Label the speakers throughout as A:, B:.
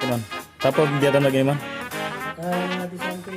A: Man. Apa kegiatan lagi nih, Man?
B: Di samping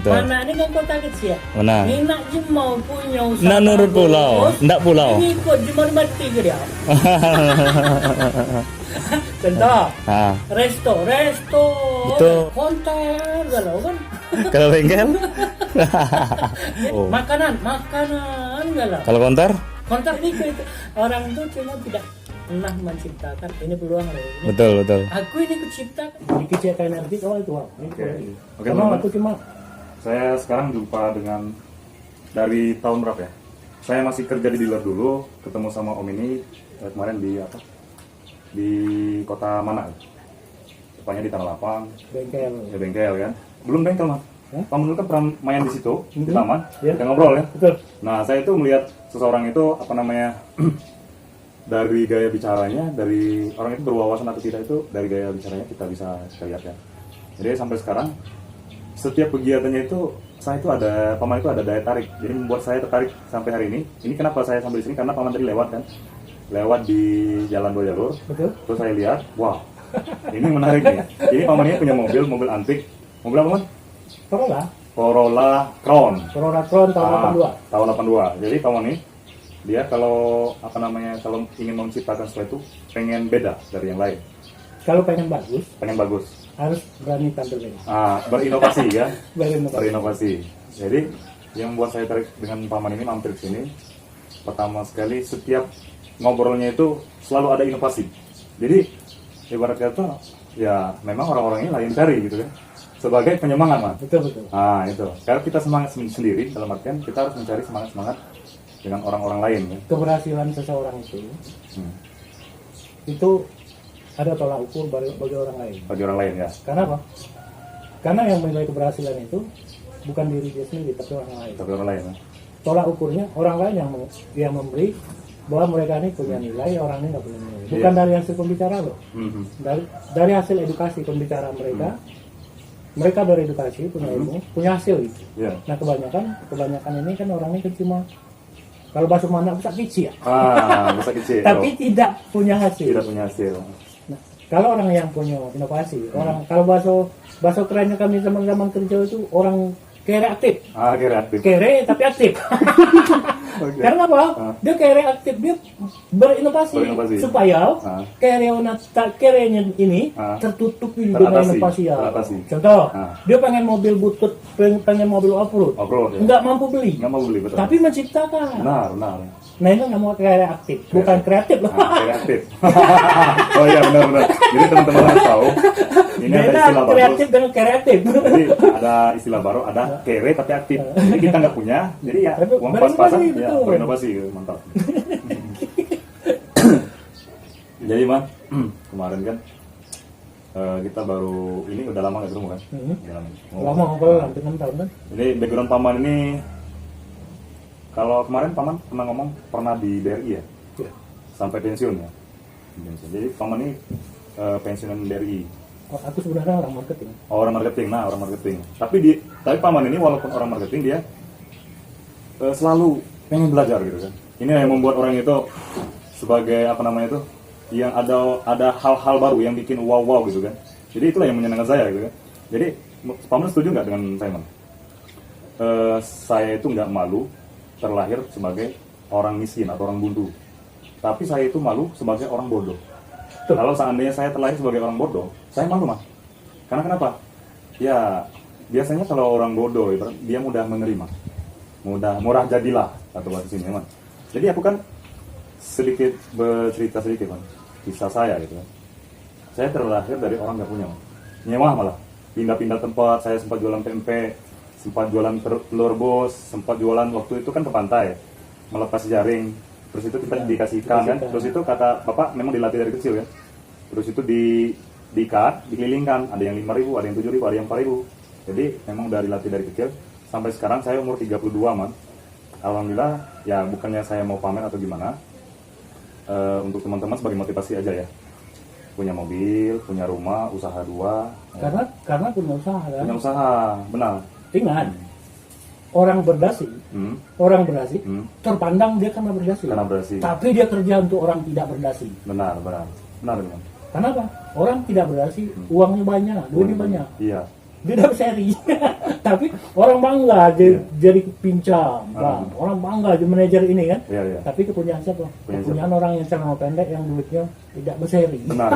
A: Itu.
B: mana ini kan kota kecil.
A: Mana?
B: Ini nak je mau punya usaha.
A: Nak nurut pulau, ndak pulau.
B: Ini ikut cuma mati ke dia. Contoh, resto.
A: Betul.
B: Konter galau kan.
A: Kalau bengkel? Oh.
B: Makanan galau.
A: Kalau konter?
B: Konter itu orang itu cuma tidak pernah menciptakan ini peluang loh. Ini.
A: Betul.
B: Aku ini kuciptakan. Ini kecilkan energi awal itu.
A: Oke,
B: Karena aku cuma
A: saya sekarang jumpa dengan dari tahun berapa ya? Saya masih kerja di dealer dulu, ketemu sama Om ini kemarin di apa? Di kota mana? Tepatnya di Tanah Lapang.
B: bengkel.
A: Ya bengkel kan? Belum bengkel Mas. Paman dulu kan pernah main di situ, di taman,
B: Ya.
A: kita ngobrol ya.
B: Betul.
A: Nah saya itu melihat seseorang itu apa namanya dari gaya bicaranya, dari orang itu berwawasan atau tidak itu dari gaya bicaranya kita bisa lihat ya. Jadi sampai sekarang setiap kegiatannya itu saya itu ada paman itu ada daya tarik, jadi membuat saya tertarik sampai hari ini. Ini kenapa saya sampai di sini karena paman tadi lewat kan, lewat di jalan dua jalur.
B: Betul.
A: Terus saya lihat, wow, ini menarik nih. Ini paman ini punya mobil antik. Mobil apa man? Corolla Crown
B: tahun 82.
A: tahun 82. Jadi paman ini dia kalau apa namanya kalau ingin menciptakan sesuatu pengen beda dari yang lain,
B: Kalau pengen bagus, harus berani tampil beda.
A: berinovasi ya.
B: Berinovasi.
A: Berinovasi. Jadi yang membuat saya tertarik dengan paman ini mampir ke sini, pertama sekali setiap ngobrolnya itu selalu ada inovasi. Jadi ibarat kata ya memang orang-orang ini lain cari gitu kan, sebagai penyemangat man.
B: Betul.
A: Itu. Kalau kita semangat sendiri dalam artian kita harus mencari semangat dengan orang-orang lain ya.
B: Keberhasilan seseorang itu ada tolak ukur bagi orang lain.
A: Bagi orang lain ya.
B: Karena apa? Karena yang menilai keberhasilan itu bukan diri dia sendiri, tapi orang lain.
A: Tapi orang lain ya.
B: Tolak ukurnya orang lain yang memberi bahwa mereka ini punya nilai, orang ini nggak punya nilai. Bukan dari hasil pembicara loh. Dari hasil edukasi pembicara mereka. Mereka beredukasi, punya ilmu, punya hasil gitu.
A: Yeah.
B: Nah kebanyakan ini kan orang ini kan cuma kalau bahasa mana besar kecil ya.
A: Besar kecil.
B: Tapi tidak punya hasil.
A: Tidak punya hasil.
B: Nah, kalau orang yang punya inovasi, orang kalau bahasa kerennya kami zaman kerja itu orang kreatif.
A: Kreatif.
B: Kere tapi aktif.
A: Okay.
B: Karena apa? Dia kere aktif, dia berinovasi. Supaya kerenya ini tertutupi dengan inovasi ya. Contoh, dia pengen mobil butut, pengen mobil off-road.
A: Ya.
B: Nggak mampu beli,
A: betul.
B: tapi menciptakan.
A: Benar.
B: Nah itu nama kreatif, bukan kreatif loh.
A: Kreatif. Oh iya benar. Jadi teman-teman harus tahu. Ini ada istilah baru.
B: Kreatif dengan kreatif.
A: Jadi ada istilah baru, ada kere tapi aktif. Jadi kita nggak punya, jadi ya uang pas-pasan ya berinovasi, mantap. Jadi man, kemarin kan kita baru ini udah lama nggak ketemu kan?
B: Lama ngobrol hampir 6 tahun kan?
A: Jadi background paman ini, kalau kemarin paman pernah ngomong pernah di BRI ya?
B: Iya.
A: Sampai pensiun ya? Jadi paman ini pensiunan BRI.
B: Aku sebenarnya orang marketing.
A: Orang marketing. Tapi paman ini walaupun orang marketing dia selalu pengen belajar gitu kan. Ini yang membuat orang itu sebagai apa namanya itu yang ada hal-hal baru yang bikin wow gitu kan. Jadi itulah yang menyenangkan saya gitu kan. Jadi paman setuju nggak dengan saya man? Saya itu nggak malu terlahir sebagai orang miskin atau orang buntu. Tapi saya itu malu sebagai orang bodoh. Kalau seandainya saya terlahir sebagai orang bodoh, saya malu mas. Karena kenapa? Ya biasanya kalau orang bodoh dia mudah menerima, murah jadilah atau bahasa sini mas. Jadi aku kan sedikit bercerita sedikit mas, kisah saya gitu kan. Saya terlahir dari orang nggak punya mas. Nyewa malah. pindah-pindah tempat. Saya sempat jualan tempe, sempat jualan telur rebus, sempat jualan waktu itu kan ke pantai, melepas jaring. Terus itu kita dikasih ikan kan. Terus itu kata bapak memang dilatih dari kecil ya. Terus itu diikat, dikelilingkan. Ada yang 5.000, ada yang 7.000, ada yang 4.000. Jadi memang udah dilatih dari kecil. Sampai sekarang saya umur 32 man. Alhamdulillah ya, bukannya saya mau pamer atau gimana. Untuk teman-teman sebagai motivasi aja ya. Punya mobil, punya rumah, usaha 2.
B: Karena punya usaha kan.
A: Punya usaha, benar.
B: Ingat, orang berdasi, terpandang dia karena berdasi.
A: Karena berdasi.
B: Tapi dia kerja untuk orang tidak berdasi.
A: Benar. Benar.
B: Kenapa? Orang tidak berdasi, uangnya banyak, duitnya banyak.
A: Iya.
B: Dia dapat seri. Tapi orang bangga jadi pincang, bang. Orang bangga jadi manajer ini kan.
A: Iya.
B: Tapi kepunyaan siapa?
A: Punya
B: Kepunyaan orang yang celana pendek yang duitnya tidak berseri.
A: Benar.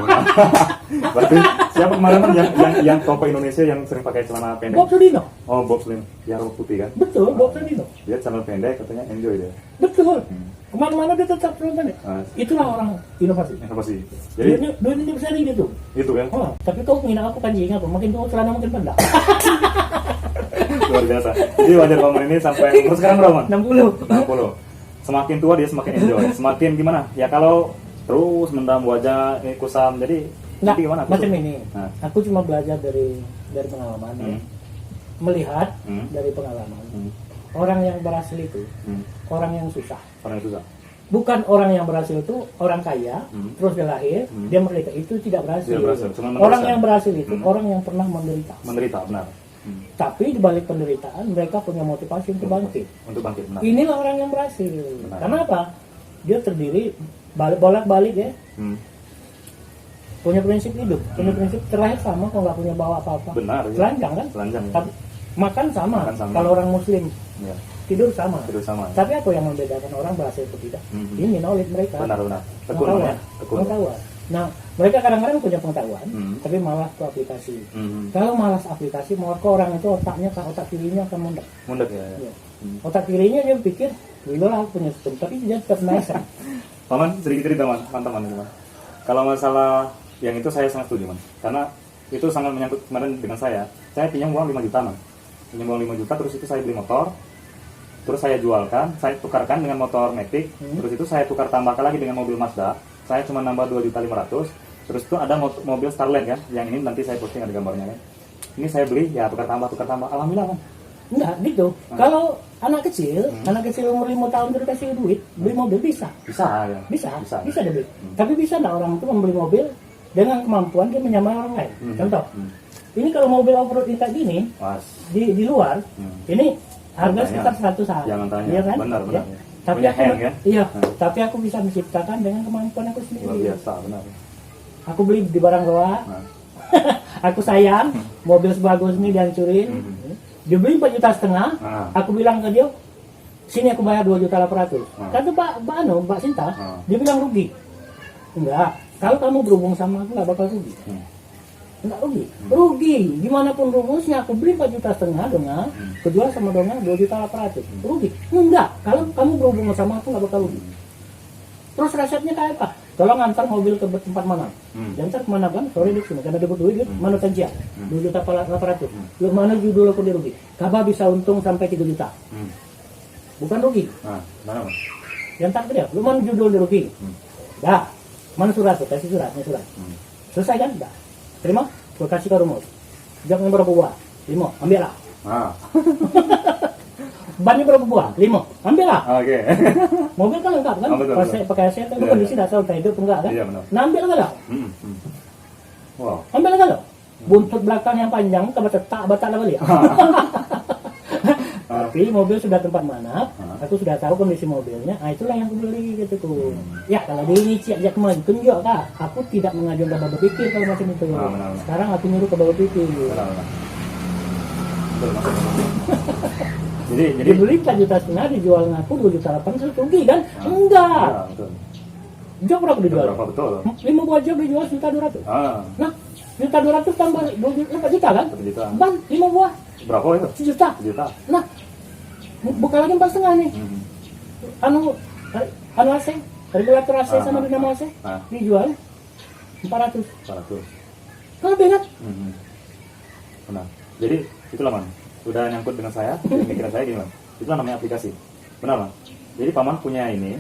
A: Berarti siapa kemarin kan yang tokoh Indonesia yang sering pakai celana pendek?
B: Bob Sudino.
A: Oh, Bob Slim. Yang rambut putih kan?
B: Betul, Bob Sudino.
A: Dia celana pendek katanya enjoy dia.
B: Betul. Kemana-mana dia tetap celana pendek. Itulah orang inovasi.
A: Inovasi. Jadi
B: duitnya berseri gitu.
A: itu kan
B: Oh, tapi kau menghina aku kan apa? Makin tua celana makin pendek.
A: luar biasa. Jadi wajar paman ini sampai umur sekarang berapa, Man?
B: 60.
A: 60. Semakin tua dia semakin enjoy. Semakin gimana? Ya kalau terus mendam wajah kusam. Jadi
B: Nggak,
A: gimana?
B: macam ini.
A: Nah.
B: Aku cuma belajar dari pengalaman. Ya. Melihat dari pengalaman. Orang yang berhasil itu orang yang susah.
A: Orang yang susah.
B: Bukan orang yang berhasil itu orang kaya, terus dia lahir, dia merdeka, itu tidak berhasil.
A: Tidak berhasil, cuma
B: Orang
A: meneruskan.
B: yang berhasil itu orang yang pernah menderita.
A: Menderita, benar.
B: Tapi di balik penderitaan mereka punya motivasi untuk bangkit.
A: Untuk bangkit, benar.
B: Inilah orang yang berhasil.
A: Benar.
B: Karena apa? Dia terdiri bolak-balik ya. Punya prinsip hidup, punya prinsip terlahir sama, kalau nggak punya bawa apa-apa.
A: Benar. Ya.
B: Telanjang kan?
A: Telanjang. Ya.
B: Tapi makan sama. Kalau orang Muslim
A: Ya.
B: tidur sama.
A: Tidur sama.
B: Tapi apa yang membedakan orang berhasil atau tidak? Ini knowledge mereka.
A: Benar. Tekun namanya. Tekun.
B: Pengetahuan. Nah, mereka kadang-kadang punya pengetahuan, tapi malas ke aplikasi. Kalau malas aplikasi, maka orang itu otaknya, otak kirinya akan mundek.
A: Mundek ya.
B: Ya. Otak kirinya dia pikir, dulu lah aku punya sistem, tapi dia tetap naik.
A: Paman, sedikit cerita, Man. Mantap, Man. Kalau masalah yang itu saya sangat setuju, Man. Karena itu sangat menyangkut kemarin dengan saya. Saya pinjam uang 5 juta, Man. Pinjam uang 5 juta, terus itu saya beli motor. Terus saya jualkan, saya tukarkan dengan motor Matic. Terus itu saya tukar tambahkan lagi dengan mobil Mazda. Saya cuma nambah 2.500.000. Terus itu ada mobil Starland kan, yang ini nanti saya posting ada gambarnya kan. Ini saya beli, ya tukar tambah. Alhamdulillah, Man.
B: Enggak, gitu. Kalau anak kecil umur 5 tahun dia dikasih duit, beli mobil bisa.
A: Bisa ya.
B: Bisa dia beli. Tapi bisa enggak orang itu membeli mobil dengan kemampuan dia menyamai orang lain. Contoh. Ini kalau mobil off-road kayak gini, di luar, ini harga sekitar 100
A: Jangan tanya.
B: Iya kan?
A: Benar.
B: Ya. Tapi
A: Punya
B: aku,
A: hand, ya?
B: iya, tapi aku bisa menciptakan dengan kemampuan aku
A: Luar
B: sendiri.
A: biasa, benar.
B: Aku beli di barang goa, aku sayang, mobil sebagus ini dihancurin. Dia beli 4,5 juta, aku bilang ke dia, sini aku bayar 2.800.000. Kata Mbak Sinta, dia bilang rugi. Enggak, kalau kamu berhubung sama aku nggak bakal rugi. Enggak rugi. Gimana pun rumusnya, aku beli 4,5 juta dengan kejual sama dengan 2.800.000. Rugi. Enggak, kalau kamu berhubung sama aku nggak bakal rugi. Terus resepnya kayak apa? Tolong antar mobil ke tempat mana? Antar kemana kan? Sorry di sini, karena dapat duit, mana tajian? 2.800.000. Lu mana judul aku dia rugi? Kabar bisa untung sampai 3 juta. Bukan rugi.
A: Mana?
B: Yang tak dia, lu mana judul dia rugi? Dah, mana surat tuh? Kasih surat. Selesai kan? Dah. Terima, gue kasih ke rumus. Jaknya berapa buah? 5, ambil lah. Bannya berapa buah? 5, ambil lah.
A: Oke.
B: Mobil kan lengkap kan? Pas saya pakai aset kan, kondisi dasar udah hidup enggak kan?
A: Iya benar.
B: Nah, ambil enggak lah?
A: Wow.
B: Ambil enggak lah? Buntut belakang yang panjang, ke batak lah balik. Tapi mobil sudah tempat mana? Aku sudah tahu kondisi mobilnya. Itulah yang aku beli gitu tuh. Ya kalau dia ini ciak kemarin tunjuk kak. Aku tidak mengajukan Bapak berpikir kalau macam itu.
A: Benar.
B: Sekarang aku nyuruh ke Bapak berpikir.
A: Benar. Jadi
B: Dibeli 4,5 juta dijual ngaku 2.800.000 rugi kan? Enggak.
A: Ya, betul.
B: Jok berapa dijual?
A: Berapa betul?
B: 5 buah jok dijual 1.200.000. Nah, 1.200.000 tambah 4 juta kan?
A: 4 juta.
B: Bang, 5 buah
A: Berapa itu?
B: 1 juta.
A: 1 juta.
B: Nah, buka lagi 4,5 nih. Anu AC, regulator AC sama dinamo AC dijual 400.
A: 400.
B: Kan lebih kan?
A: Benar. Jadi itulah man, udah nyangkut dengan saya, pikiran saya gini man. Itulah namanya aplikasi. Benar man. Jadi paman punya ini,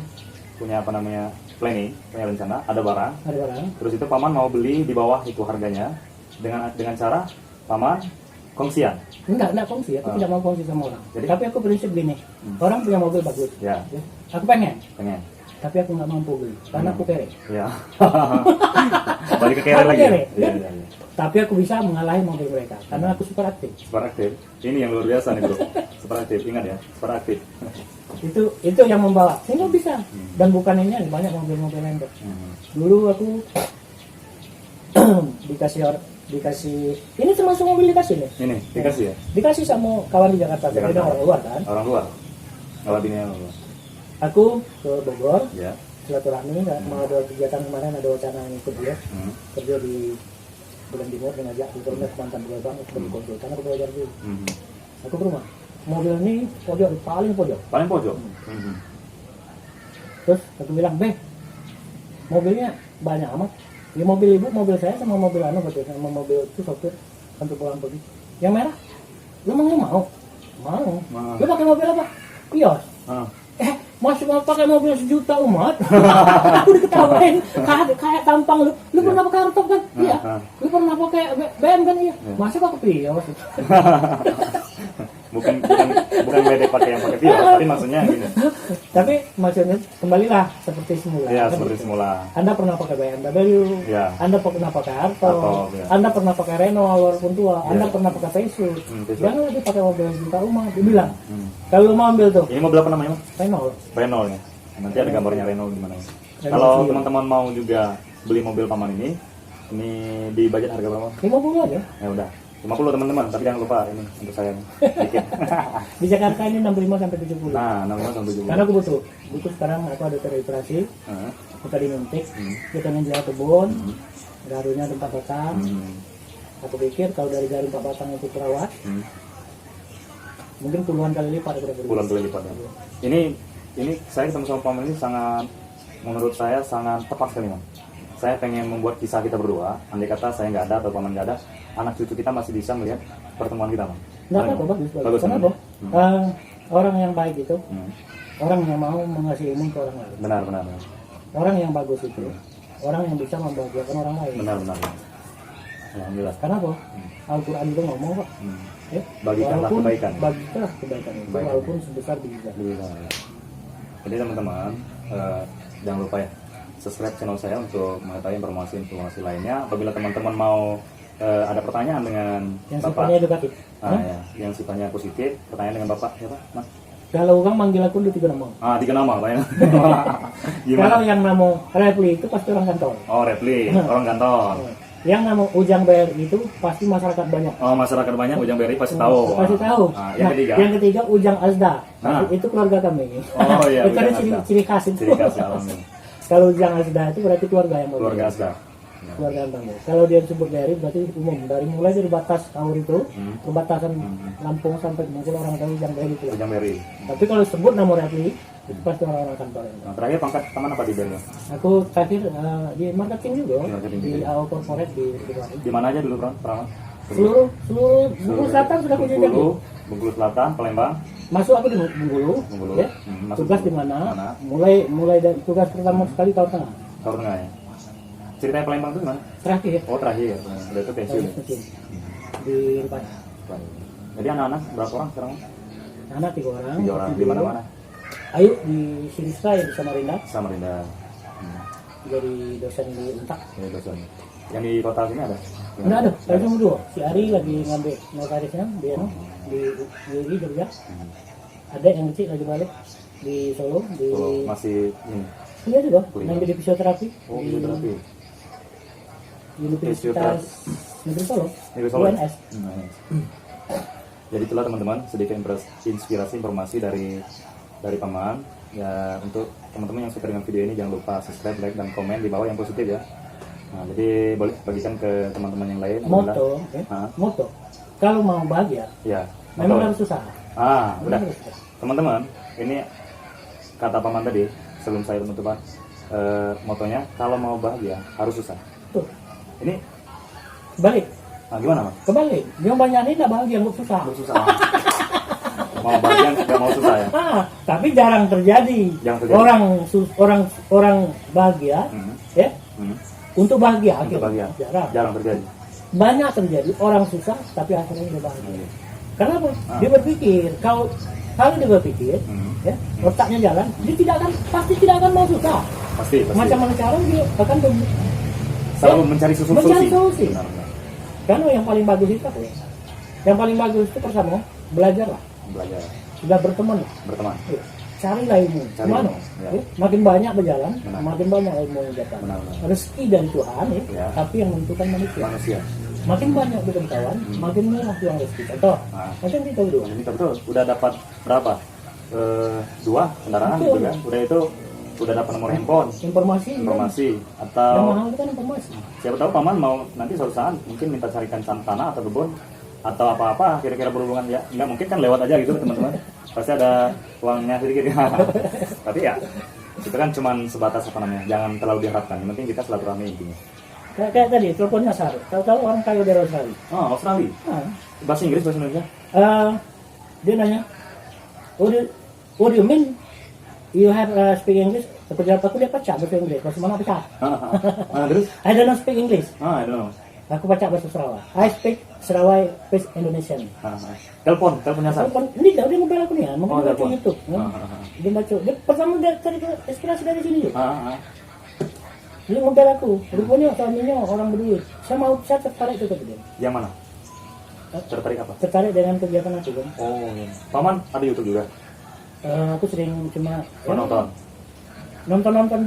A: punya apa namanya planning, punya rencana, ada barang.
B: Ada barang.
A: Terus itu paman mau beli di bawah itu harganya dengan cara paman kongsian.
B: Enggak kongsi, aku tidak mau kongsi sama orang.
A: Jadi?
B: Tapi aku prinsip gini, orang punya mobil bagus.
A: Ya.
B: Aku pengen,
A: Pengen.
B: tapi aku nggak mampu beli, karena aku kere.
A: Ya. Balik ke kere
B: Aku
A: lagi.
B: kere,
A: Iya,
B: kan?
A: iya, iya.
B: Tapi aku bisa mengalahi mobil mereka, karena aku super aktif.
A: Super aktif. Ini yang luar biasa nih bro. Super aktif, ingat ya, super aktif.
B: Itu yang membawa, sehingga bisa. Dan bukan ini banyak mobil-mobil lembek. Dulu aku dikasih ini termasuk mobil dikasih nih.
A: Ini dikasih ya.
B: Dikasih sama kawan di Jakarta, tapi dia orang luar kan.
A: Orang luar. Kalau bininya orang luar.
B: Aku ke Bogor,
A: Ya.
B: silaturahmi, mau ada kegiatan kemarin, ada wacana yang ikut dia kerja di Bulan Timur dengan ajak di Tormes mantan pegawai bank, aku berkonsultan, aku belajar dulu. Aku ke rumah, mobil ini pojok, paling pojok.
A: Paling pojok.
B: Terus aku bilang, mobilnya banyak amat. Ya mobil ibu, mobil saya sama mobil berarti sama mobil itu sopir sampai pulang pergi. Yang merah, lu mau? Mau. Lu pakai mobil apa? Vios. Masih mau pakai mobil 1 juta umat? Aku diketawain, kayak tampang lu. Lu pernah pakai Artop kan? Iya. Lu pernah pakai BM kan? Iya. Masa pakai Vios?
A: bukan beda pakai yang pakai Vios, tapi maksudnya gini.
B: Tapi maksudnya kembalilah seperti semula.
A: Ya,
B: kan?
A: seperti semula.
B: Anda pernah pakai BMW,
A: Ya.
B: Anda pernah pakai Artop,
A: Ya.
B: Anda pernah pakai Renault walaupun tua,
A: Ya.
B: Anda pernah pakai Pesus.
A: Pesus.
B: Jangan lagi pakai mobil juta umat. Dia bilang, kalau lu mau ambil tuh
A: Ini mobil apa namanya? Mas?
B: Renault.
A: Renault ya. Nanti ada gambarnya Renault di mana.
B: Renault
A: Kalau
B: Clio.
A: teman-teman mau juga beli mobil paman ini di budget harga berapa?
B: 50 aja.
A: Ya udah. 50 teman-teman, tapi jangan lupa ini untuk saya nih. Dikit.
B: Di Jakarta ini 65 sampai 70.
A: Nah, 65 sampai 70.
B: Karena aku butuh sekarang aku ada teregistrasi,
A: Heeh.
B: aku tadi nuntik, kita menjual kebun, garunya tempat batang. Aku pikir kalau dari garu 4 batang itu perawat, mungkin puluhan kali lipat aku dapat.
A: Puluhan kali lipat. Ya. Ini saya ketemu sama paman ini sangat, menurut saya sangat tepat sekali, Mam. Saya pengen membuat kisah kita berdua. Andai kata saya nggak ada atau paman nggak ada, anak cucu kita masih bisa melihat pertemuan kita, Mam.
B: Nggak apa-apa, bagus. Kenapa? Orang yang baik itu, orang yang mau mengasih ilmu ke orang lain.
A: Benar.
B: Orang yang bagus itu, orang yang bisa membahagiakan orang lain.
A: Benar. Alhamdulillah.
B: Kenapa? Al-Quran itu ngomong kok.
A: Bagikanlah kebaikan.
B: Bagikanlah kebaikan itu, walaupun sebesar biji.
A: Jadi teman-teman, jangan lupa ya subscribe channel saya untuk mengetahui informasi lainnya. Apabila teman-teman mau ada pertanyaan dengan
B: yang
A: Bapak,
B: sifatnya edukatif.
A: ya, yang sifatnya positif, pertanyaan dengan Bapak siapa? Mas?
B: Kalau orang manggil aku di 3 nama.
A: 3 nama, Pak ya.
B: Kalau
A: Gimana?
B: yang nama Repli itu pasti orang kantor.
A: Oh, Repli, orang kantor.
B: Yang nama Ujang BRI itu pasti masyarakat banyak.
A: Oh, masyarakat banyak Ujang BRI pasti tahu.
B: Pasti tahu. Yang ketiga Ujang Asda. Itu keluarga kami.
A: Oh iya.
B: Itu ada ciri khas itu.
A: Ciri khas alamnya.
B: Kalau Ujang Asda itu berarti keluarga yang bagus.
A: Keluarga Asda.
B: Keluarga Antang. Kalau dia disebut BRI berarti umum, dari mulai dari batas Kaur itu, perbatasan Lampung sampai mungkin orang tahu Ujang BRI itu.
A: Ujang BRI.
B: Tapi kalau sebut nama Repli itu pasti orang-orang kantor.
A: Terakhir pangkat paman apa di BRI?
B: Aku terakhir di marketing juga,
A: Marketing
B: di
A: juga.
B: AO Corporate di Bali.
A: Di mana aja dulu, Perawan?
B: Seluruh Bengkulu Selatan sudah aku jajaki.
A: Bengkulu Selatan, Palembang.
B: Masuk aku di Bengkulu, ya.
A: Masuk
B: Tugas di mana? Mulai dari tugas pertama sekali Kaur Tengah.
A: Kaur Tengah ya. Ceritanya Palembang itu gimana?
B: Terakhir
A: Oh, terakhir. Udah itu pensiun.
B: mesin di Rupanya.
A: Jadi anak-anak berapa orang sekarang?
B: Anak 3 orang.
A: 3 orang di mana-mana.
B: Ayu di Sinistra di Samarinda,
A: Samarinda.
B: jadi dosen di Untak.
A: Ini dosen. Yang di kota sini ada?
B: Enggak ada, saya cuma 2. Si Ari lagi ngambil notarisnya di Jogja. Ada yang kecil lagi balik di Solo, di
A: masih ini.
B: Iya juga,
A: Kuliah.
B: ngambil di fisioterapi.
A: Oh,
B: di
A: fisioterapi.
B: Universitas Negeri Solo.
A: Negeri Solo.
B: UNS.
A: Jadi itulah teman-teman sedikit inspirasi informasi dari paman ya. Untuk teman-teman yang suka dengan video ini jangan lupa subscribe, like, dan komen di bawah yang positif ya. Nah, jadi boleh bagikan ke teman-teman yang lain.
B: Moto, moto. Kalau mau bahagia,
A: Ya.
B: memang
A: moto.
B: harus usaha.
A: Udah.
B: Harus usaha.
A: Teman-teman, ini kata paman tadi sebelum saya penutupan. Motonya kalau mau bahagia harus susah.
B: Tuh,
A: Ini
B: balik.
A: Nah, gimana Mas?
B: Kebalik, yang banyak ini nggak bahagia, nggak susah.
A: Susah. Mau bagian nggak mau susah ya.
B: Tapi jarang terjadi. Orang bahagia, ya, untuk bahagia,
A: Untuk bahagia. Jarang terjadi.
B: Banyak terjadi orang susah tapi akhirnya dia bahagia. Kenapa? Dia berpikir kalau dia berpikir, ya, otaknya jalan, dia pasti tidak akan mau susah.
A: Pasti.
B: Macam-macam cara dia akan
A: selalu mencari solusi. Benar.
B: Karena yang paling bagus itu apa ya? Yang paling bagus itu pertama belajarlah.
A: Belajar.
B: Sudah berteman.
A: Ya.
B: Carilah ilmu. Kemana?
A: Ya.
B: Makin banyak berjalan,
A: Benar.
B: makin banyak ilmu yang datang.
A: Benar.
B: Rezeki dari Tuhan,
A: Ya.
B: tapi yang menentukan manusia.
A: Makin
B: banyak berkawan, makin murah uang rezeki. Contoh, macam kita berdua.
A: Ini betul. Udah dapat berapa? 2 kendaraan
B: Betul.
A: gitu kan? Udah itu udah dapat nomor handphone.
B: Informasi.
A: Yang
B: Yang
A: atau
B: mahal itu kan informasi.
A: siapa tahu paman mau nanti suatu saat mungkin minta carikan tanah atau kebun atau apa-apa kira-kira berhubungan ya nggak mungkin kan lewat aja gitu teman-teman pasti ada uangnya sedikit ya tapi ya itu kan cuman sebatas apa namanya jangan terlalu diharapkan yang penting kita silaturahmi intinya.
B: Kayak tadi teleponnya Sari, tahu-tahu orang kaya dari Australia.
A: Australia bahasa Inggris bahasa Indonesia
B: Dia nanya, what do you mean you have speak English? Seperti apa? Aku dia pacak bahasa Inggris. Bahasa mana pacak?
A: Terus
B: I don't know speak English.
A: I don't know.
B: Aku pacak bahasa Sarawak. I speak Sarawak based Indonesian.
A: Teleponnya Sar.
B: Ini dia ngobrol aku nih, mungkin baca
A: telepon.
B: YouTube. Dia baca. Dia pertama dia cari inspirasi dari sini juga. Dia ngobrol aku. Rupanya suaminya orang berduit. Saya tertarik itu dia.
A: Yang mana? Tertarik apa?
B: Tertarik dengan kegiatan aku kan.
A: Iya. Paman ada YouTube juga.
B: Aku sering cuma
A: Nonton.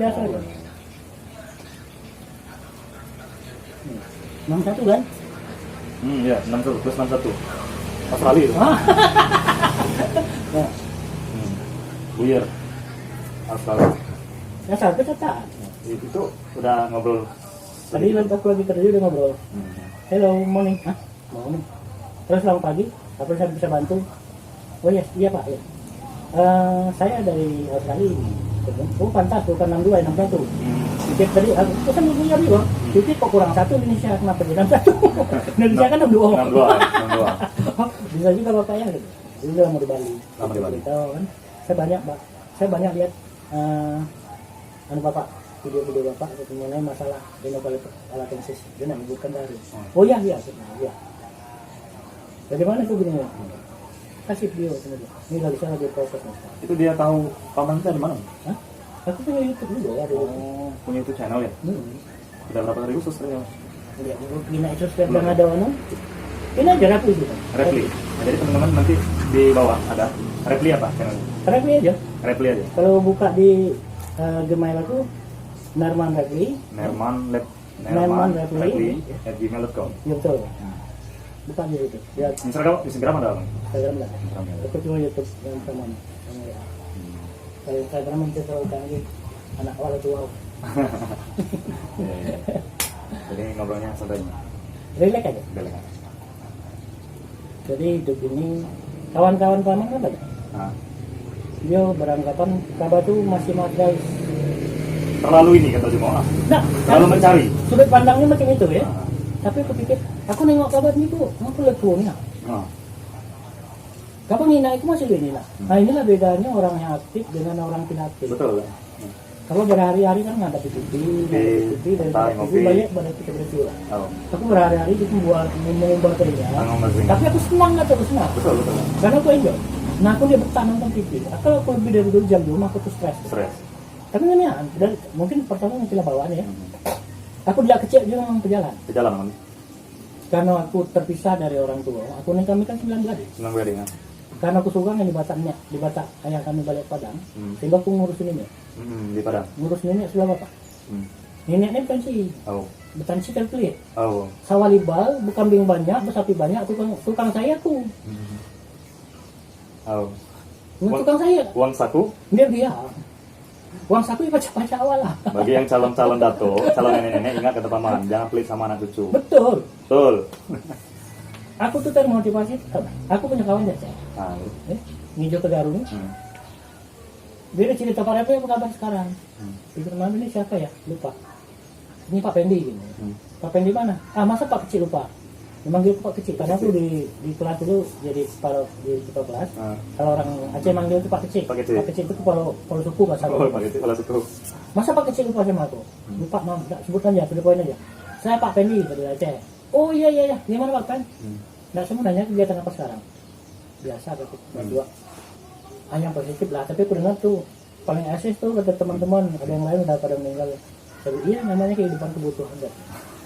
B: biasa aja. 61 kan?
A: Iya, 61 plus 61. Australia itu. Weird. Australia.
B: Ya sampai cetak.
A: Itu udah ngobrol.
B: Tadi aku lagi kerja udah ngobrol. Hello, morning. Morning. Terus selamat pagi. Apa saya bisa bantu? Oh yes, iya Pak. Ya. Saya dari Australia. Oh pantas, bukan 62, 61. Tiket tadi, aku kan punya bilang, tiket kok kurang 1 Indonesia, kenapa jadi 61? Indonesia kan 62.
A: 62.
B: Bisa juga Bapak ya, gitu. Dulu lama di Bali.
A: Lama di Bali.
B: Tahu kan? Saya banyak lihat Bapak, video-video Bapak mengenai masalah renopalatensis. Dia menyebutkan dari. Oh iya. Dari mana tuh gini? Kasih video sebenarnya. Ini lagi saya lagi proses mas.
A: Itu dia tahu paman kita di mana?
B: Hah? Aku punya YouTube juga ada.
A: Punya YouTube channel ya? Udah berapa ribu subscriber?
B: Ya, gina itu sudah pernah ada mana? Ini aja Repli gitu.
A: Repli. Nah, jadi teman-teman nanti di bawah ada Repli apa channelnya?
B: Repli aja.
A: Repli aja.
B: Kalau buka di Gmail aku Nerman Repli.
A: Nerman
B: Repli
A: @gmail.com.
B: Ya betul. Buka aja itu. Ya
A: Instagram ada apa?
B: Instagram lah. Aku cuma YouTube yang sama. Kalau Instagram itu terlalu canggih. Anak wala tua.
A: Jadi ngobrolnya santai.
B: Relax aja. Jadi hidup ini kawan-kawan paman kan banyak. Dia beranggapan Ka'bah itu masih guys.
A: Terlalu ini kata semua.
B: Nah,
A: terlalu mencari.
B: Sudut pandangnya macam itu ya. Tapi aku pikir, aku nengok Ka'bah ini tuh, aku lihat turunnya. Ka'bah ngina itu masih gini lah. Nah inilah bedanya orang yang aktif dengan orang tidak aktif.
A: Betul.
B: Kalau berhari-hari kan nggak ada TV, dan banyak pada kita bersyukur. Aku berhari-hari itu membuat mengubah kerja. Tapi aku senang nggak tuh senang.
A: Betul.
B: Karena aku enjoy. Nah aku dia betah nonton TV. Kalau aku lebih dari 2 jam dulu, aku tuh stres. Tapi ini ya, mungkin pertama mungkin bawaan ya. Aku tidak kecil juga memang pejalan. Karena aku terpisah dari orang tua. Aku nikah kan 9 gadis. Karena aku suka di Batak ayah kami balik Padang. Sehingga aku ngurusin ini.
A: Di Padang.
B: Ngurus nenek sebelah bapak. Neneknya pensi. Bertansi terpelit. Sawalibal, kambing banyak, bersapi banyak, tukang saya tuh. Tukang saya.
A: Uang saku?
B: Dia. Uang saku ya baca-baca awal lah.
A: Bagi yang calon-calon dato, calon nenek-nenek ingat kata paman, jangan pelit sama anak cucu.
B: Betul.
A: Aku
B: tuh termotivasi. Aku punya kawan jasa. Ngijo ke Garut. Dia cerita Pak Repi apa kabar sekarang? Pikir mana ini siapa ya? Lupa. Ini Pak Pendi. Pak Pendi mana? Masa Pak kecil lupa? Memanggil Pak Kecil. Karena aku di kelas dulu jadi kepala di kepala kelas. Kalau orang Aceh manggil itu Pak Kecil.
A: Pak Kecil.
B: Pak Kecil itu kepala suku bahasa.
A: Oh, Pak Kecil kepala suku.
B: Masa Pak Kecil lupa sama aku? Lupa, mam, enggak sebutkan aja, sudah poin aja. Saya Pak Pendi dari Aceh. Oh iya. Gimana Pak Pen? Enggak semua nanya kegiatan apa sekarang. Biasa berdua. Hanya positif lah, tapi aku dengar tuh paling asis tuh kata teman-teman, ada yang lain udah pada meninggal. Saya bilang, iya namanya kehidupan kebutuhan.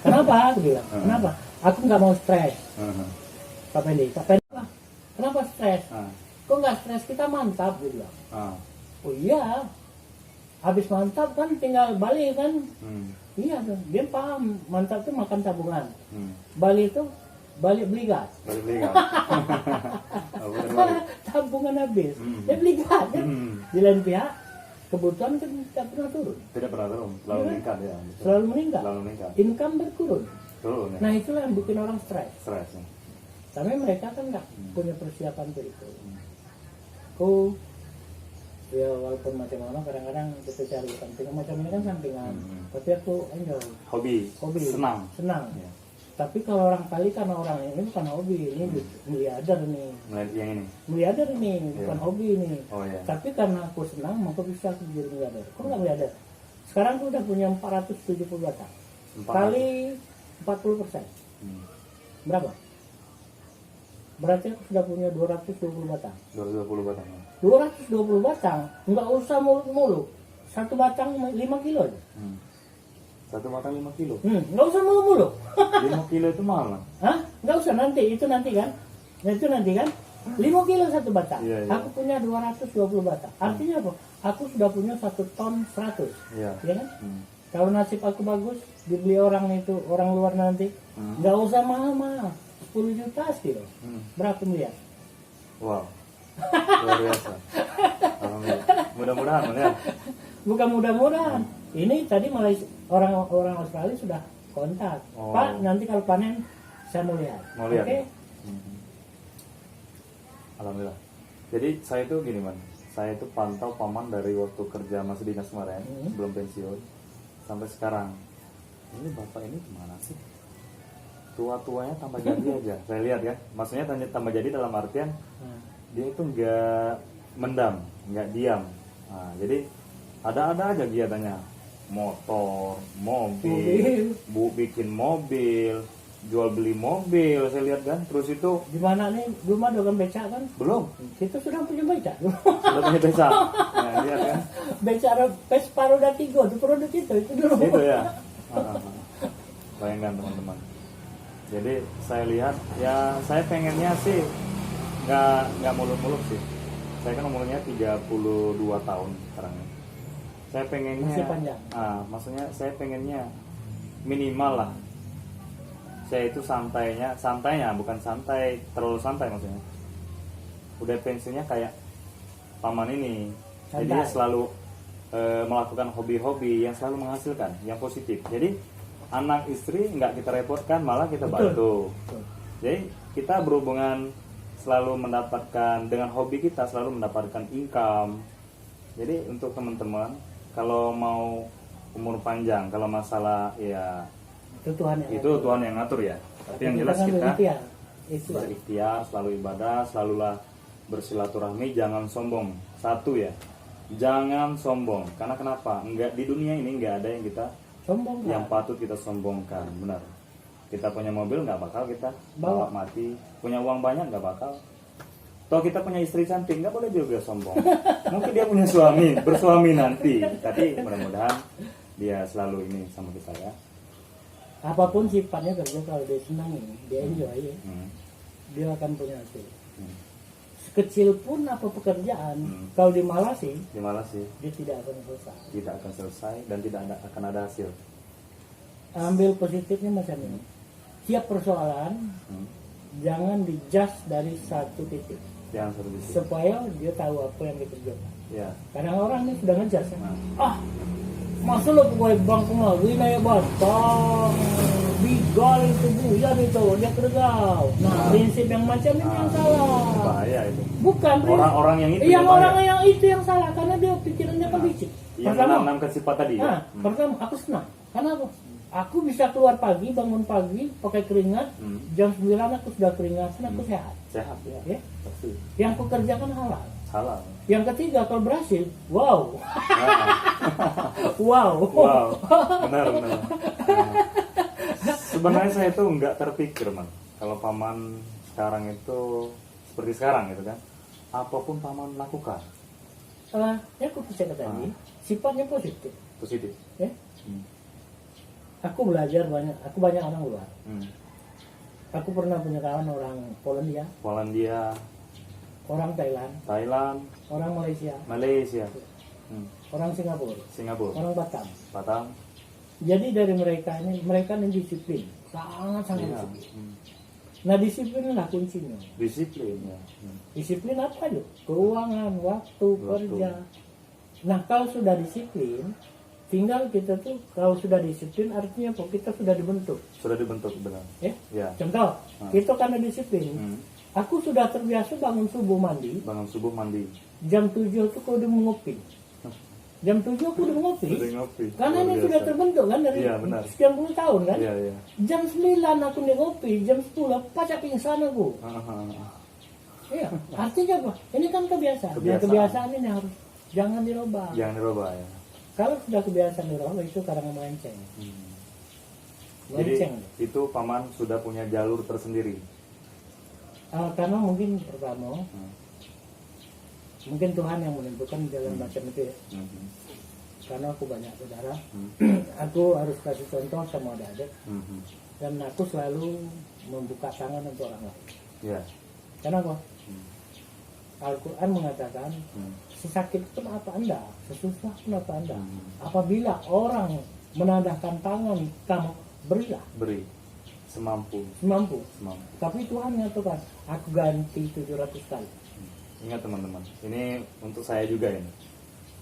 B: Kenapa? Aku bilang, kenapa? Aku nggak mau stres. Pak Pendi, kenapa stres? Kok nggak stres? Kita mantap, dia bilang. Oh iya, habis mantap kan tinggal balik kan. Iya tuh, dia paham mantap tuh makan tabungan. Balik itu balik beli gas.
A: Balik beli gas.
B: Tabungan habis, dia beli gas kan. Di lain pihak kebutuhan kan tidak pernah turun.
A: Tidak pernah turun, selalu meningkat ya.
B: Selalu meningkat.
A: Selalu meningkat.
B: Income berkurun.
A: Turun ya.
B: Nah itulah yang bikin orang stres.
A: Stres ya.
B: Tapi mereka kan nggak punya persiapan untuk itu. Aku ya walaupun macam-macam kadang-kadang kita cari sampingan macam ini kan sampingan. Tapi aku enjoy.
A: Hobi. Senang.
B: Ya. Tapi kalau orang kali karena orang ini bukan hobi, ini miliarder nih.
A: Yang ini.
B: Miliarder ini bukan hobi ini.
A: Oh iya.
B: Tapi karena aku senang maka bisa aku jadi miliarder. Kok nggak miliarder? Sekarang aku udah punya 470 batang. Kali 40%. Berapa? Berarti aku sudah punya 220 batang.
A: 220 batang.
B: 220 batang, nggak usah muluk-muluk. Satu batang 5 kilo aja.
A: Satu batang 5 kilo.
B: Nggak usah muluk-muluk.
A: 5 kilo itu mahal kan?
B: Hah? Nggak usah itu nanti kan? Nah, itu nanti kan? 5 kilo satu batang.
A: Iya.
B: Aku punya 220 batang. Artinya apa? Aku sudah punya 1 ton 100.
A: Iya.
B: Ya kan? Kalau nasib aku bagus, dibeli orang itu, orang luar nanti, nggak usah mahal-mahal. 10 juta kilo. Berapa miliar?
A: Wow. Luar biasa. Alhamdulillah. Mudah-mudahan ya.
B: Bukan mudah-mudahan. Ini tadi malah orang Australia sudah kontak. Pak, nanti kalau panen saya mau lihat.
A: Mau lihat.
B: Oke?
A: Alhamdulillah. Jadi saya itu gini man, saya itu pantau paman dari waktu kerja masih dinas kemarin, sebelum pensiun sampai sekarang. Ini bapak ini gimana sih? Tua-tuanya tambah jadi aja. Saya lihat ya. Maksudnya tambah jadi dalam artian dia itu nggak mendam, nggak diam. Nah, jadi ada aja kegiatannya. Motor, mobil, bikin mobil, jual beli mobil. Saya lihat kan. Terus itu
B: gimana nih? Belum ada kan becak kan?
A: Belum.
B: Kita sudah punya becak.
A: Sudah punya becak. Nah, lihat kan.
B: Becak Vespa roda 3 itu produk itu dulu.
A: Itu ya. Bayangkan teman-teman. Jadi saya lihat ya saya pengennya sih nggak muluk-muluk sih. Saya kan umurnya 32 tahun sekarang. Saya pengennya
B: masih panjang.
A: Maksudnya saya pengennya minimal lah. Saya itu santainya bukan santai terlalu santai maksudnya. Udah pensiunnya kayak paman ini. Jadi dia selalu melakukan hobi-hobi yang selalu menghasilkan, yang positif. Jadi anak istri nggak kita repotkan, malah kita bantu. Betul. Jadi kita berhubungan selalu mendapatkan dengan hobi kita selalu mendapatkan income. Jadi untuk teman-teman kalau mau umur panjang, kalau masalah ya itu Tuhan yang ngatur ya. Tapi yang jelas kita berikhtiar, selalu ibadah, selalulah bersilaturahmi, jangan sombong. Satu ya, jangan sombong. Karena kenapa? Enggak, di dunia ini nggak ada yang kita
B: sombong
A: yang patut kita sombongkan. Benar. Kita punya mobil nggak bakal kita bawa mati. Punya uang banyak nggak bakal. Toh kita punya istri cantik, nggak boleh juga sombong. Mungkin dia punya suami, bersuami nanti. Tapi mudah-mudahan dia selalu ini sama kita ya.
B: Apapun sifatnya kerja, kalau dia senang ini, dia enjoy ya. Dia akan punya hasil. Sekecil pun apa pekerjaan, kalau dimalasi, dia tidak akan selesai.
A: Tidak akan selesai dan tidak akan ada hasil.
B: Ambil positifnya macam ini. Tiap persoalan jangan dijudge dari satu titik. Supaya dia tahu apa yang dikerjakan.
A: Ya.
B: Kadang orang ini sudah ngejudge. Masa lo gue bang kemari na ya batang bigal itu buyan itu dia kerjau. Prinsip yang macam ini yang salah.
A: Bahaya itu.
B: Bukan
A: orang-orang yang itu.
B: Yang itu yang salah karena dia pikirannya kan licik.
A: Yang menanamkan sifat tadi.
B: Pertama aku senang. Karena apa? Aku bisa keluar pagi, bangun pagi, pakai keringat, jam 9 aku sudah keringatan, aku sehat.
A: Sehat ya.
B: Ya?
A: Pasti.
B: Yang aku kerjakan halal.
A: Halal.
B: Yang ketiga, kalau berhasil, wow.
A: Nah,
B: Wow.
A: wow. Benar. Nah, sebenarnya saya itu nggak terpikir, man. Kalau paman sekarang itu seperti sekarang gitu kan. Apapun paman lakukan.
B: Ya aku bisa tadi, sifatnya positif.
A: Positif.
B: Ya? Aku belajar banyak, aku banyak orang luar. Aku pernah punya kawan orang Polandia, orang Thailand, orang Malaysia, orang Singapura, orang Batam. Jadi dari mereka ini disiplin, sangat
A: Iya.
B: disiplin. Nah disiplin lah kuncinya.
A: Disiplin ya.
B: Disiplin apa aja? Keuangan, waktu kerja. Nah kalau sudah disiplin, tinggal kita tuh kalau sudah disiplin artinya apa? Kita sudah dibentuk.
A: Sudah dibentuk benar.
B: Ya?
A: Ya.
B: Contoh, kita karena disiplin. Aku sudah terbiasa bangun subuh mandi. Jam 7 tuh aku udah mengopi. Jam 7 aku udah mengopi. Karena ini sudah terbentuk kan dari
A: Iya, benar.
B: sekian puluh tahun kan.
A: Iya, iya.
B: Jam 9 aku udah ngopi, jam 10 pacak pingsan aku. Iya, artinya apa? Ini kan kebiasaan. Dan kebiasaan ini harus jangan dirubah.
A: Jangan dirubah ya.
B: Kalau sudah kebiasaan dirubah itu karena melenceng.
A: Jadi itu paman sudah punya jalur tersendiri.
B: Karena mungkin pertama, mungkin Tuhan yang menentukan jalan macam itu ya. Karena aku banyak saudara, aku harus kasih contoh sama adik-adik, dan aku selalu membuka tangan untuk orang lain.
A: Ya.
B: Kenapa? Al-Quran mengatakan, sesakit pun apa Anda, sesusah pun apa Anda. Apabila orang menadahkan tangan, kamu berilah.
A: Beri. Semampu.
B: Tapi Tuhan mengatakan, aku ganti 700 kali.
A: Ingat teman-teman, ini untuk saya juga ini.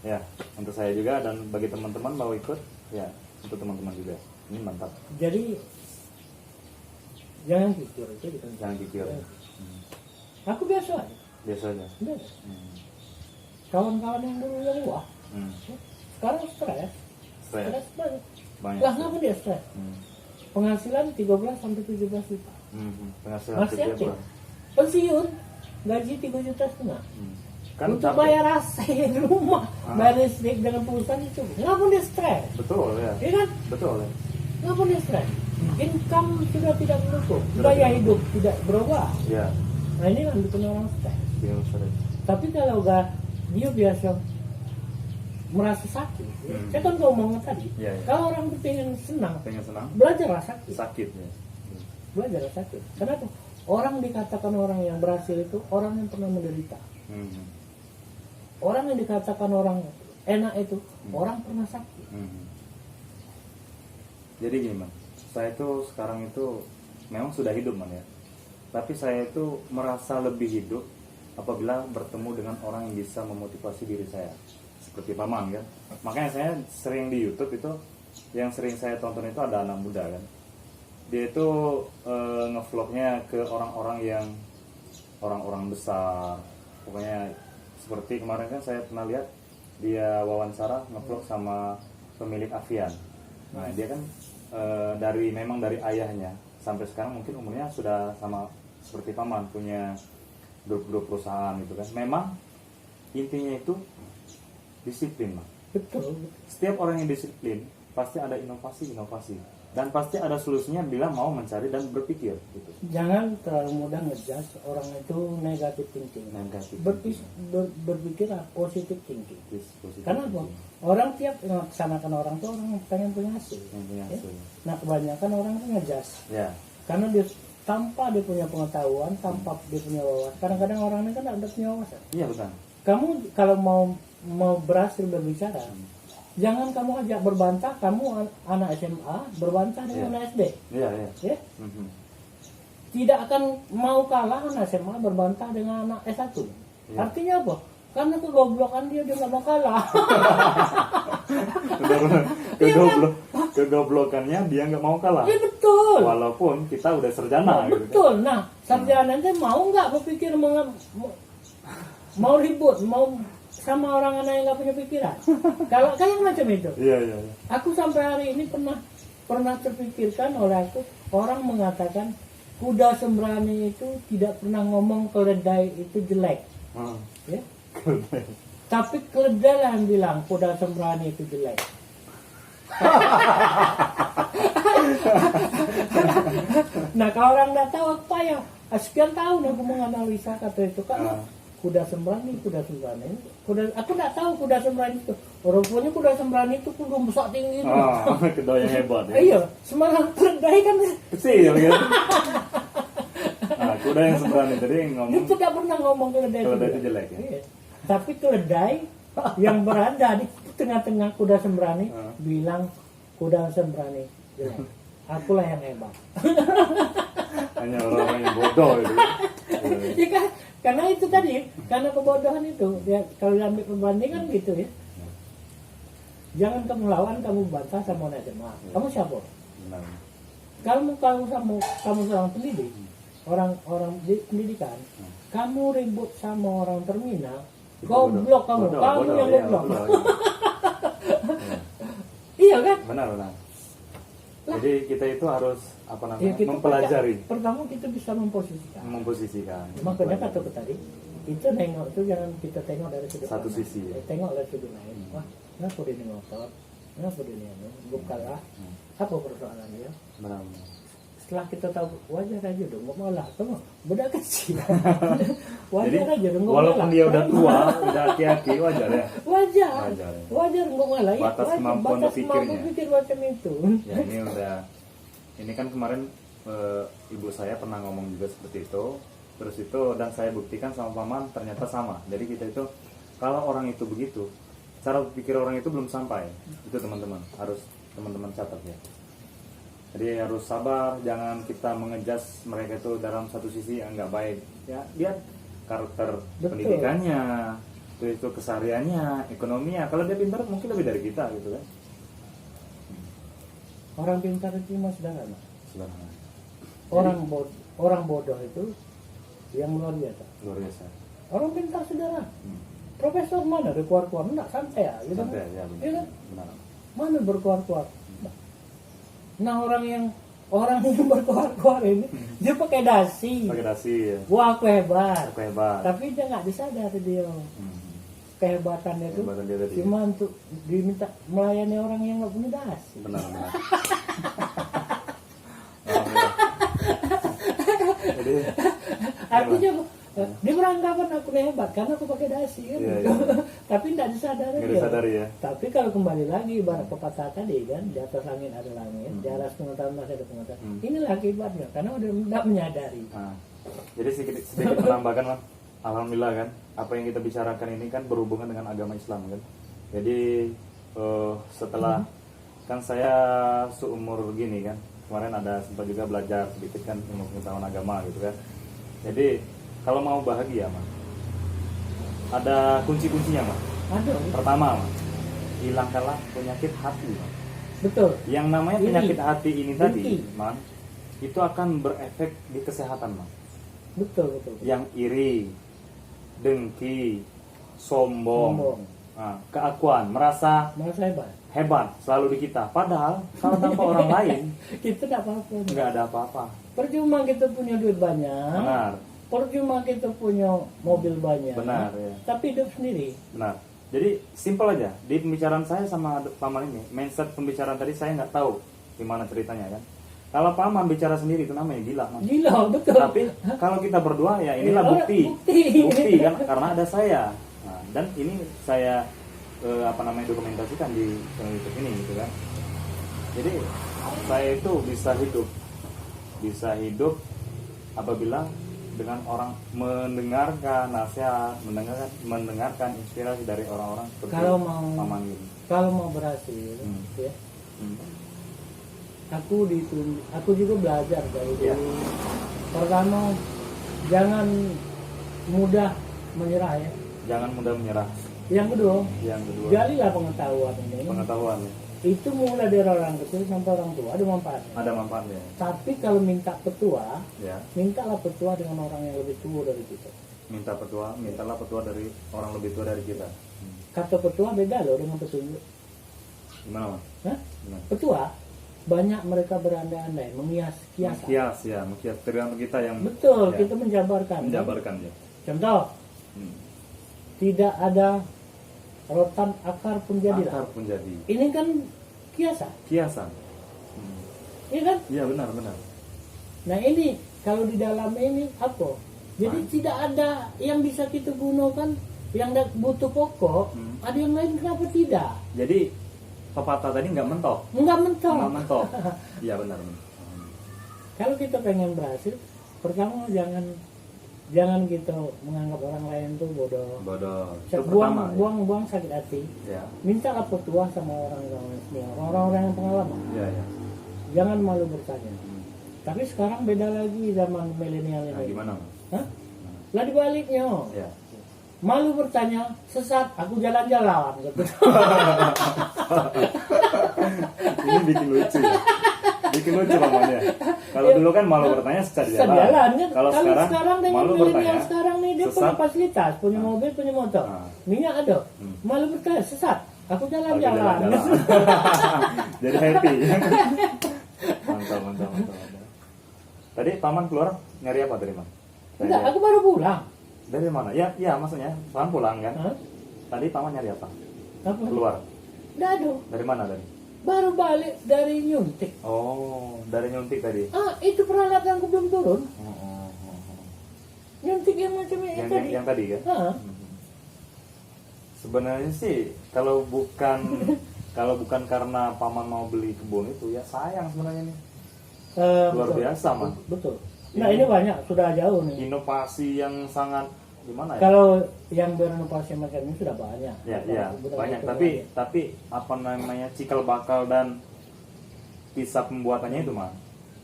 A: Ya, untuk saya juga dan bagi teman-teman mau ikut, ya untuk teman-teman juga. Ini mantap.
B: Jadi jangan kikir itu.
A: Jangan kikir.
B: Aku biasa aja.
A: Biasanya.
B: Kawan-kawan yang dulu yang wah, sekarang stres banyak. Lah ngapa dia stres? Penghasilan 13 sampai 17 juta.
A: Penghasilan
B: Masih
A: 3
B: aktif.
A: bulan.
B: Pensiun gaji 3,5 juta.
A: Kan
B: untuk
A: capek.
B: bayar AC di rumah, bayar listrik dengan perusahaan itu. Ngapa dia stres?
A: Betul ya.
B: Iya kan?
A: Betul ya.
B: Ngapa dia stres? Income sudah tidak mendukung, gaya hidup tidak berubah.
A: Ya.
B: Nah ini kan bikin orang stres.
A: Iya, stres.
B: Tapi kalau dia biasa merasa sakit, saya kan ngomong tadi,
A: Ya, ya.
B: kalau orang pengen senang,
A: Senang.
B: belajarlah sakit.
A: Sakit ya.
B: Belajarlah sakit. Kenapa? Orang dikatakan orang yang berhasil itu orang yang pernah menderita. Orang yang dikatakan orang enak itu orang pernah sakit.
A: Jadi gini man, saya itu sekarang itu memang sudah hidup man ya. Tapi saya itu merasa lebih hidup apabila bertemu dengan orang yang bisa memotivasi diri saya. Seperti paman kan. Makanya saya sering di YouTube itu, yang sering saya tonton itu ada anak muda kan. Dia itu ngevlognya ke orang-orang besar. Pokoknya seperti kemarin kan saya pernah lihat dia wawancara ngevlog sama pemilik Avian. Nah dia kan memang dari ayahnya sampai sekarang mungkin umurnya sudah sama seperti paman, punya grup perusahaan gitu kan. Memang intinya itu disiplin mah.
B: Betul.
A: Setiap orang yang disiplin pasti ada inovasi dan pasti ada solusinya bila mau mencari dan berpikir gitu.
B: Jangan terlalu mudah ngejudge orang itu negatif thinking. Berpikir positif thinking. Karena apa? Orang tiap melaksanakan orang tuh orang pengen punya hasil. Ya? Nah kebanyakan orang itu ngejudge.
A: Ya.
B: Karena dia tanpa dia punya pengetahuan, tanpa dia punya wawasan. Kadang-kadang orang ini kan ada punya wawasan.
A: Iya betul.
B: Kamu kalau mau berhasil berbicara, jangan kamu ajak berbantah. Kamu anak SMA berbantah dengan anak SD.
A: Iya.
B: Ya? Tidak akan mau kalah anak SMA berbantah dengan anak S1. Ya. Artinya apa? Karena kegoblokan dia nggak mau kalah.
A: Kegoblokannya dia nggak mau kalah.
B: Iya betul.
A: Walaupun kita udah sarjana.
B: Betul. Gitu kan? Nah sarjana itu mau nggak berpikir mau ribut, mau sama orang anak yang nggak punya pikiran. Kalau kayak macam itu.
A: Iya.
B: Aku sampai hari ini pernah pernah terpikirkan oleh aku, orang mengatakan kuda sembrani itu tidak pernah ngomong keledai itu jelek, ya. Tapi keledai lah yang bilang kuda sembrani itu jelek. Nah kalau orang nggak tahu apa ya, sekian tahun aku menganalisa kata itu kan. Kuda sembrani, aku nggak tahu kuda sembrani itu. Rupanya kuda sembrani itu kuda besar tinggi.
A: Kuda yang hebat. Ya?
B: Iya, semangat keledai kan.
A: Kecil gitu. Kuda yang sembrani tadi ngomong.
B: Itu nggak pernah ngomong keledai
A: itu jelek ya.
B: Iya. Tapi keledai yang berada di tengah-tengah kuda sembrani bilang kuda sembrani jelek. Akulah yang hebat. Hanya orang-orang yang bodoh itu. Ya kan? Karena itu tadi, karena kebodohan itu, ya, kalau ambil perbandingan gitu ya. Jangan kamu lawan, kamu bantah sama orang jemaah. Kamu siapa?
A: Benar.
B: Kamu seorang pendidik, orang di pendidikan, kamu ribut sama orang terminal, goblok kamu yang goblok. Iya kan?
A: Benar. Jadi kita itu harus mempelajari.
B: Pertama kita bisa memposisikan. Makanya kata tadi, itu nengok itu jangan kita tengok dari sudut
A: satu sisi.
B: Tengok dari sudut lain. Wah, kenapa dia ngotot? Kenapa dia bukalah? Apa persoalan dia?
A: Benar.
B: Setelah kita tahu, wajar aja dong, nggak malah, kamu budak kecil. Wajar aja dong,
A: walaupun dia udah tua, udah aki-aki, wajar ya.
B: Wajar nggak malah.
A: Batas kemampuan
B: berpikir macam itu.
A: Ya ini kan kemarin ibu saya pernah ngomong juga seperti itu. Terus itu dan saya buktikan sama paman ternyata sama. Jadi kita itu kalau orang itu begitu, cara berpikir orang itu belum sampai. Itu teman-teman harus teman-teman catat ya. Jadi harus sabar, jangan kita mengejas mereka itu dalam satu sisi yang nggak baik. Ya, lihat karakter pendidikannya, itu kesehariannya, ekonominya. Kalau dia pintar mungkin lebih dari kita gitu kan.
B: Orang pintar itu cuma sederhana. Orang bodoh itu yang luar biasa. Orang pintar sederhana. Profesor mana berkuar-kuar? Enggak, santai ya. Gitu
A: santai ya, benar.
B: Mana berkuar-kuar? Nah orang yang berkuar-kuar ini dia pakai dasi. Ya. Wah aku hebat. Tapi dia nggak disadari dia. Kehebatannya itu cuma untuk diminta melayani orang yang nggak punya dasi.
A: Benar. Jadi
B: artinya dia beranggapan aku hebat karena aku pakai dasi kan. Iya. Tapi tidak disadari ya. Tapi kalau kembali lagi ibarat pepatah tadi kan, di atas langit ada langit, di atas pengetahuan masih ada pengetahuan. Inilah akibatnya karena udah tidak menyadari.
A: Jadi sedikit menambahkan Mas. Alhamdulillah kan, apa yang kita bicarakan ini kan berhubungan dengan agama Islam kan. Jadi setelah kan saya seumur gini kan, kemarin ada sempat juga belajar sedikit kan ilmu pengetahuan agama gitu kan. Jadi kalau mau bahagia Mas, ada kunci-kuncinya Mas. Pertama Mas, hilangkanlah penyakit hati Mas.
B: Betul.
A: Yang namanya penyakit hati ini tadi Mas, itu akan berefek di kesehatan Mas.
B: Betul.
A: Yang iri, dengki, sombong. Keakuan, merasa hebat selalu di kita. Padahal kalau tanpa orang lain
B: kita nggak
A: ada apa-apa.
B: Percuma kita punya duit banyak.
A: Benar.
B: Percuma kita punya mobil banyak.
A: Benar ya.
B: Tapi hidup sendiri.
A: Benar. Jadi simpel aja. Di pembicaraan saya sama paman ini, mindset pembicaraan tadi saya nggak tahu gimana ceritanya kan. Kalau paman bicara sendiri itu namanya gila, Mas.
B: Gila, betul.
A: Tapi kalau kita berdua ya inilah bukti kan karena ada saya. Nah, dan ini saya dokumentasikan di channel YouTube ini gitu kan. Jadi saya itu bisa hidup apabila dengan orang mendengarkan nasihat, mendengarkan inspirasi dari orang-orang seperti paman ini.
B: Kalau mau berhasil, ya. Aku juga belajar dari dulu. Pertama, jangan mudah menyerah ya.
A: Jangan mudah menyerah.
B: Yang kedua, galilah pengetahuan ini.
A: Pengetahuan ya.
B: Itu mulai dari orang kecil sampai orang tua ada manfaatnya.
A: Ada manfaatnya.
B: Tapi kalau minta petua,
A: ya.
B: Mintalah petua dengan orang yang lebih tua dari kita.
A: Mintalah petua dari orang lebih tua dari kita.
B: Kata petua beda loh dengan petunjuk.
A: Gimana Mas?
B: Petua banyak mereka berandai-andai, menghias-hias.
A: Mengkias tergantung kita yang
B: Betul,
A: ya,
B: kita menjabarkan.
A: menjabarkan ya.
B: Contoh,
A: Hmm.
B: tidak ada rotan akar pun jadilah.
A: Akar pun jadi.
B: Ini kan kiasan,
A: Kiasan.
B: iya kan?
A: Iya benar.
B: Nah ini kalau di dalam ini apa? Jadi tidak ada yang bisa kita gunakan yang butuh pokok. Ada yang lain kenapa tidak?
A: Jadi pepatah tadi nggak mentok.
B: Enggak mentok.
A: Nggak mentok. Iya benar.
B: Kalau kita pengen berhasil, pertama jangan kita menganggap orang lain tuh bodoh.
A: Bodoh. Itu pertama.
B: Buang sakit hati.
A: Ya.
B: Mintalah petua sama orang-orang yang pengalaman.
A: Ya.
B: Jangan malu bertanya. Tapi sekarang beda lagi zaman milenial
A: Nah,
B: ini.
A: gimana?
B: Hah? Lah dibaliknya.
A: Ya.
B: Malu bertanya, sesat, aku jalan-jalan. Gitu.
A: Ini bikin lucu ya. Bikin lucu namanya. Kalau dulu kan malu bertanya sesat
B: Sesat
A: jalan.
B: jalan.
A: Kalau sekarang
B: dengan
A: malu
B: milenial
A: bertanya
B: sekarang nih dia
A: sesat.
B: punya fasilitas, punya mobil, punya motor. Minyak ada. Malu bertanya, sesat, aku jalan-jalan.
A: Jadi happy. Mantap. Tadi paman keluar nyari apa dari mana?
B: Enggak, aku baru pulang.
A: Dari mana? Ya, maksudnya paman pulang kan?
B: Hah?
A: Tadi paman nyari apa?
B: Apa?
A: Keluar.
B: Enggak ada.
A: Dari mana tadi?
B: Baru balik dari nyuntik.
A: Oh, dari nyuntik tadi.
B: Itu peralatanku belum turun.
A: Oh.
B: Nyuntik yang macam ini tadi.
A: Yang tadi kan?
B: Ah.
A: Sebenarnya sih kalau bukan karena paman mau beli kebun itu ya sayang sebenarnya nih. Luar
B: Betul.
A: biasa man.
B: Betul. Nah ini banyak, sudah jauh nih.
A: Inovasi yang sangat gimana ya?
B: Kalau yang berinovasi macam ini sudah banyak.
A: Ya,
B: Betul,
A: banyak.
B: betul,
A: Tapi apa namanya cikal bakal dan kisah pembuatannya itu mah.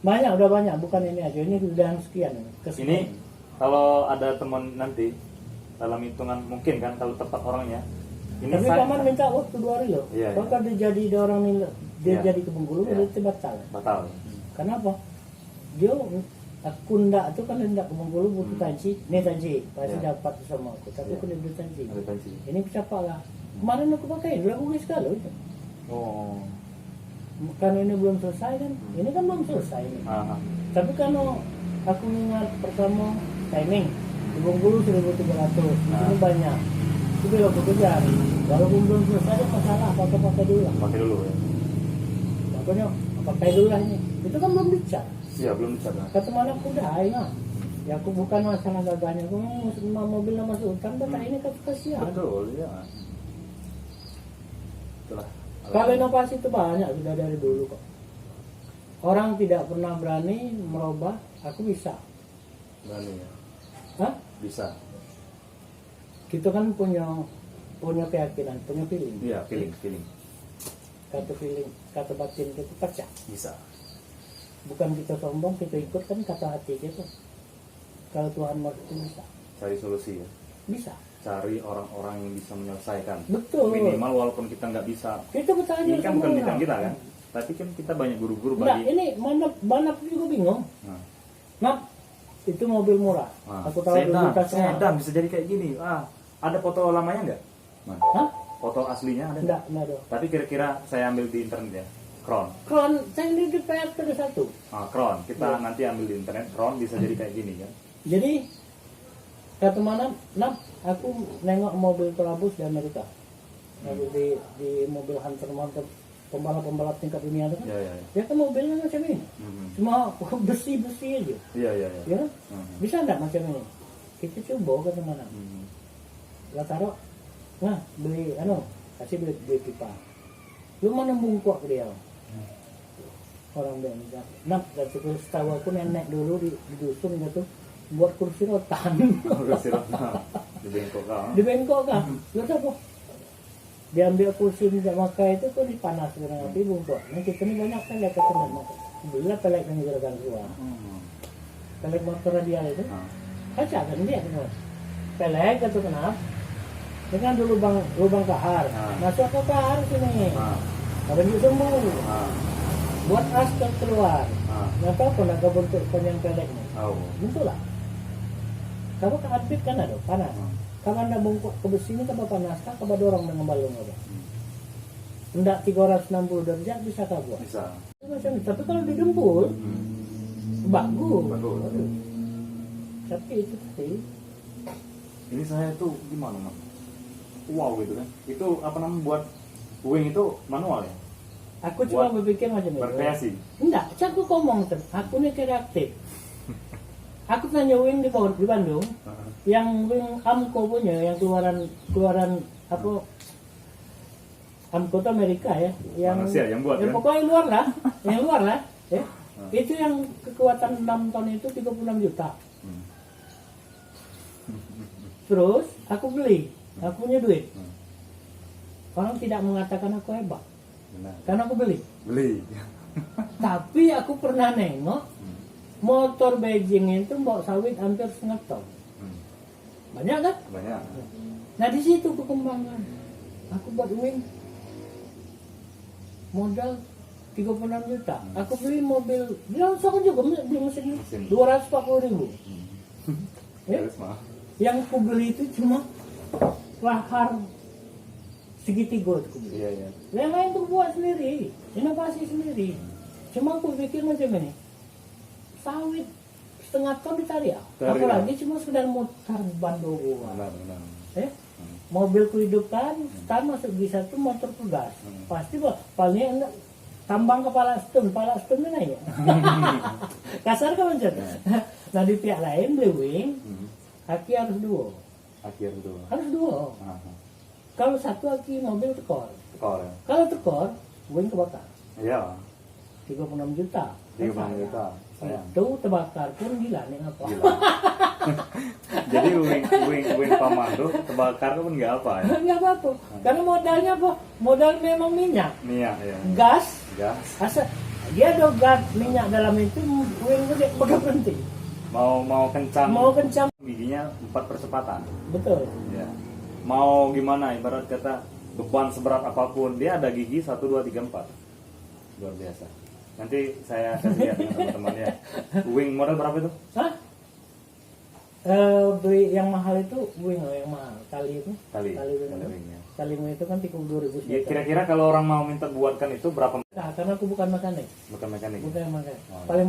B: banyak, udah banyak. Bukan ini aja, ini udah sekian.
A: Ini kalau ada teman nanti dalam hitungan mungkin kan kalau tepat orangnya. Ini
B: Tapi paman minta waktu 2 hari loh.
A: Iya,
B: Kalau dia jadi orang nih, dia
A: Iya.
B: jadi ke Bengkulu,
A: Iya.
B: dia batal.
A: batal.
B: Kenapa? Dia aku ndak tuh kan ndak ke Bengkulu butuh tanci, nih tanci pasti
A: Iya.
B: dapat sama aku. Tapi
A: Iya.
B: aku udah butuh tanci.
A: Ada tanci.
B: Ini siapa lah? Kemarin aku pakai, udah aku sekali itu.
A: Oh.
B: Karena ini belum selesai kan? Ini kan belum selesai nih.
A: Ah.
B: Tapi kalau aku ingat pertama timing di Bengkulu 1.300, ini banyak. Itu belum aku kejar. Walaupun belum selesai ada masalah, pakai dulu lah.
A: Pakai dulu ya.
B: Pokoknya pakai dulu lah ini. Itu kan belum bicara.
A: Iya, belum bicara.
B: Kata mana aku dah, ya. Ya aku bukan masalah gagahnya, aku mau mobilnya masuk hutan, tapi ini kan kasihan.
A: Betul, ya. Itulah.
B: Kalau inovasi itu banyak sudah dari dulu kok. Orang tidak pernah berani merubah, aku bisa.
A: Berani ya.
B: Hah?
A: Bisa.
B: Kita kan punya keyakinan, punya feeling.
A: Iya, feeling.
B: Kata feeling, kata batin kita percaya.
A: Bisa.
B: Bukan kita sombong, kita ikut kan kata hati kita. Kalau Tuhan mau itu bisa.
A: Cari solusi ya.
B: Bisa.
A: Cari orang-orang yang bisa menyelesaikan.
B: Betul.
A: Minimal walaupun kita nggak bisa.
B: Kita bertanya
A: Ini kan
B: sama
A: bukan
B: orang.
A: bidang kita kan. Tapi kan kita banyak guru-guru
B: Enggak,
A: bagi.
B: ini mana juga bingung.
A: Nah,
B: Nah, itu mobil murah. Aku tahu
A: sedan bisa jadi kayak gini. Ada foto lamanya nggak? Nah,
B: Hah?
A: foto aslinya ada.
B: Enggak ada.
A: Tapi kira-kira saya ambil di internet ya. Kron.
B: Kron, saya ini di PS ada satu.
A: Kron. Kita
B: Iya.
A: nanti ambil di internet. Kron bisa jadi kayak gini kan.
B: Jadi kata mana, aku nengok mobil terabus di Amerika. Di mobil hunter pembalap tingkat dunia itu kan.
A: Iya.
B: Ya kan mobilnya macam ini. Cuma besi aja.
A: Iya.
B: Ya kan? Bisa enggak macam ini? Kita coba kata mana. Lah taruh, nah beli kasih beli pipa. Lu mana bungkuk ke dia? Orang bilang, kata setahu aku nenek dulu di dusun gitu buat kursi rotan.
A: Kursi rotan di bengkok kan.
B: Di Bengkok kan? Lihat apa? Diambil kursi tidak pakai itu tuh dipanas dengan api bungkuk. Nah kita ini banyak pelek ke sana. Belilah pelek yang digerakkan keluar. Pelek motor radial itu. Kaca kan dia kan. Pelek itu kenapa? Ini kan dulu lubang kahar. Masuk ke kahar sini. Habis itu sembuh. Buat aspal keluar. Nggak tahu pun ada bentuk panjang peleknya. Betul lah. Kalau ke adit kan ada panas. Kalau anda bungkuk ke besi ini tambah panas, kan tambah dorong dengan balung apa? Hendak 360 derajat bisa tak buat?
A: Bisa.
B: Macam itu. Tapi kalau digempur bagus.
A: Bagus.
B: Aduh. Tapi itu tadi
A: Ini saya tuh gimana mas? Wow gitu kan? Itu apa namanya buat wing itu manual ya?
B: aku cuma
A: Buat
B: berpikir macam itu.
A: Berkreasi.
B: Enggak, aku ngomong tuh. Aku ini kreatif. Aku pernah nyobain di Bandung, yang wing Amco punya, yang keluaran apa? Amco itu Amerika ya, yang
A: Manusia yang buat, kan?
B: pokoknya yang luar lah, ya. Itu yang kekuatan 6 ton itu 36 juta. Terus aku beli, aku punya duit. Orang tidak mengatakan aku hebat,
A: Benar.
B: karena aku beli.
A: Beli.
B: Tapi aku pernah nengok motor Beijing itu bawa sawit hampir setengah ton. Banyak kan?
A: Banyak.
B: Nah di situ perkembangan. Aku buat wing modal 36 juta. Aku beli mobil, langsung juga beli mesin
A: Mesin.
B: 240.000. Ya?
A: Terus mah.
B: Yang aku beli itu cuma lahar segitiga itu aku beli.
A: Iya iya.
B: Yang lain tuh buat sendiri, inovasi sendiri. Cuma aku pikir macam ini, sawit setengah ton ditarik.
A: Tarik.
B: Apalagi cuma sekedar mutar ban doang.
A: Benar benar.
B: Mobil kehidupan, setan masuk di satu motor pegas. Pasti paling enggak tambang kepala stun naik. Kasar kan macam. Nah di pihak lain beli wing, aki harus dua.
A: Akhir itu.
B: Harus dua. Kalau satu aki mobil tekor.
A: Tekor ya.
B: Kalau tekor, wing kebakar.
A: Iya.
B: 36 juta.
A: 36 juta. Sayang.
B: Itu terbakar pun gila nih apa.
A: Gila. Jadi wing paman tuh terbakar tuh pun nggak apa ya?
B: Enggak apa-apa. Karena modalnya apa? Modal memang minyak.
A: Minyak ya.
B: Gas.
A: Gas.
B: Asal dia ada gas minyak dalam itu, wing gede bakal berhenti.
A: Mau kencang.
B: Mau kencang.
A: Giginya 4 percepatan.
B: Betul.
A: Ya. Mau gimana ibarat kata beban seberat apapun dia ada gigi 1 2 3 4. Luar biasa. Nanti saya kasih lihat teman-teman ya. Wing model berapa itu?
B: Hah? Beli yang mahal itu wing yang mahal kali itu.
A: Kali
B: wing.
A: wingnya.
B: Kali wing itu kan 32.000.
A: Ya, kira-kira kalau orang mau minta buatkan itu berapa?
B: Nah, karena aku bukan mekanik.
A: Bukan mekanik.
B: Bukan mekanik.
A: Oh,
B: Paling